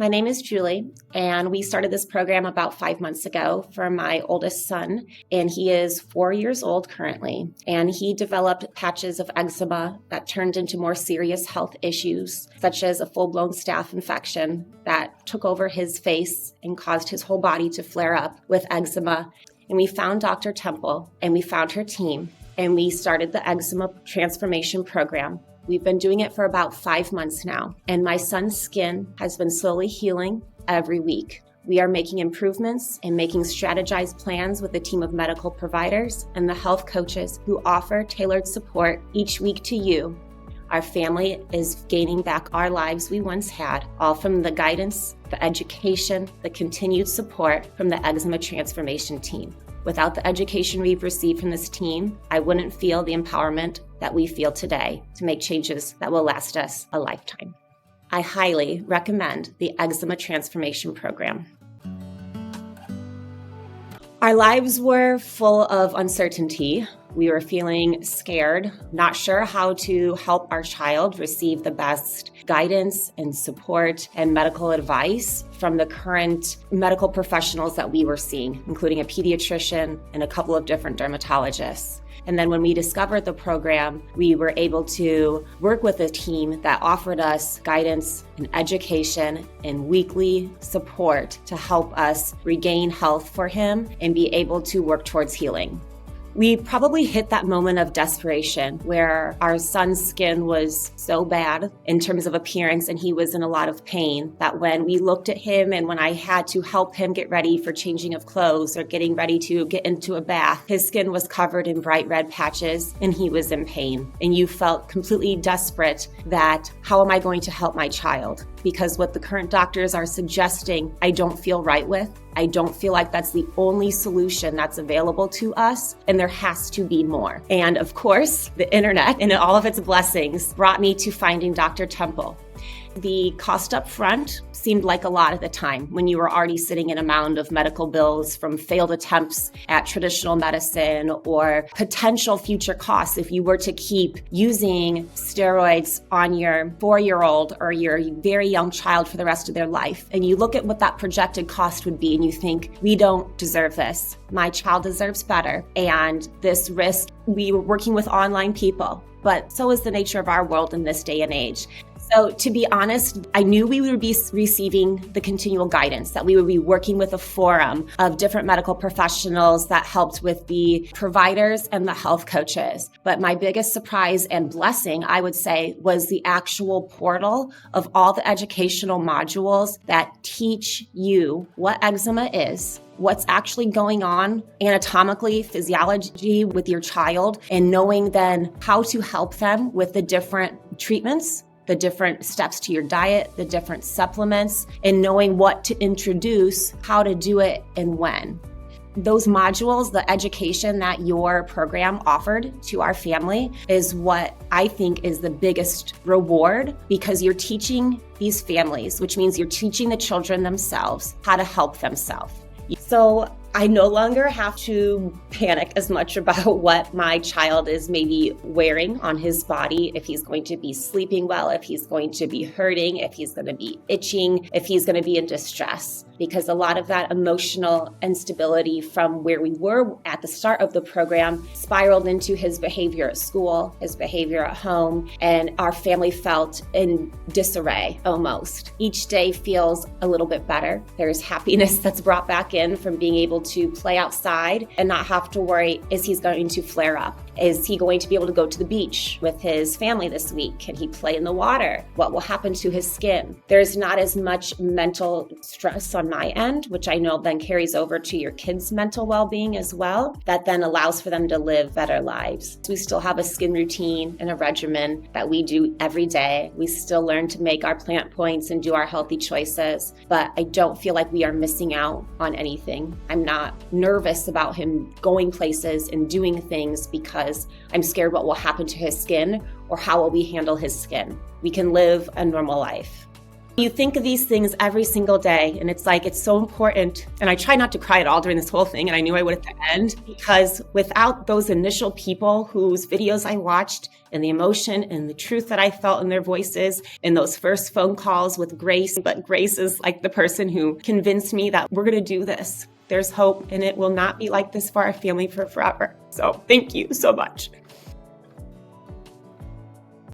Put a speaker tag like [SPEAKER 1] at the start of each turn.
[SPEAKER 1] My name is Julie, and we started this program about 5 months ago for my oldest son, and he is 4 years old currently, and he developed patches of eczema that turned into more serious health issues, such as a full-blown staph infection that took over his face and caused his whole body to flare up with eczema. And we found Dr. Temple, and we found her team, and we started the Eczema Transformation Program. We've been doing it for about 5 months now, and my son's skin has been slowly healing every week. We are making improvements and making strategized plans with a team of medical providers and the health coaches who offer tailored support each week to you. Our family is gaining back our lives we once had, all from the guidance, the education, the continued support from the Eczema Transformation team. Without the education we've received from this team, I wouldn't feel the empowerment that we feel today to make changes that will last us a lifetime. I highly recommend the Eczema Transformation Program. Our lives were full of uncertainty. We were feeling scared, not sure how to help our child receive the best guidance and support and medical advice from the current medical professionals that we were seeing, including a pediatrician and a couple of different dermatologists. And then when we discovered the program, we were able to work with a team that offered us guidance and education and weekly support to help us regain health for him and be able to work towards healing. We probably hit that moment of desperation where our son's skin was so bad in terms of appearance and he was in a lot of pain that when we looked at him and when I had to help him get ready for changing of clothes or getting ready to get into a bath, his skin was covered in bright red patches and he was in pain. And you felt completely desperate that how am I going to help my child? Because what the current doctors are suggesting, I don't feel right with. I don't feel like that's the only solution that's available to us, and there has to be more. And of course, the internet and all of its blessings brought me to finding Dr. Temple. The cost up front seemed like a lot at the time when you were already sitting in a mound of medical bills from failed attempts at traditional medicine or potential future costs if you were to keep using steroids on your 4-year-old or your very young child for the rest of their life. And you look at what that projected cost would be and you think, we don't deserve this. My child deserves better. And this risk, we were working with online people, but so is the nature of our world in this day and age. So to be honest, I knew we would be receiving the continual guidance, that we would be working with a forum of different medical professionals that helped with the providers and the health coaches. But my biggest surprise and blessing, I would say, was the actual portal of all the educational modules that teach you what eczema is, what's actually going on anatomically, physiology with your child, and knowing then how to help them with the different treatments, the different steps to your diet, the different supplements, and knowing what to introduce, how to do it, and when. Those modules, the education that your program offered to our family is what I think is the biggest reward, because you're teaching these families, which means you're teaching the children themselves how to help themselves. So I no longer have to panic as much about what my child is maybe wearing on his body, if he's going to be sleeping well, if he's going to be hurting, if he's going to be itching, if he's going to be in distress. Because a lot of that emotional instability from where we were at the start of the program spiraled into his behavior at school, his behavior at home, and our family felt in disarray almost. Each day feels a little bit better. There's happiness that's brought back in from being able to play outside and not have to worry, is he going to flare up? Is he going to be able to go to the beach with his family this week? Can he play in the water? What will happen to his skin? There's not as much mental stress on my end, which I know then carries over to your kids' mental well-being as well, that then allows for them to live better lives. We still have a skin routine and a regimen that we do every day. We still learn to make our plant points and do our healthy choices, but I don't feel like we are missing out on anything. I'm not nervous about him going places and doing things because I'm scared what will happen to his skin or how will we handle his skin. We can live a normal life. You think of these things every single day, and it's like, it's so important. And I try not to cry at all during this whole thing, and I knew I would at the end, because without those initial people whose videos I watched and the emotion and the truth that I felt in their voices and those first phone calls with Grace, but Grace is like the person who convinced me that we're going to do this. There's hope, and it will not be like this for our family for forever. So thank you so much.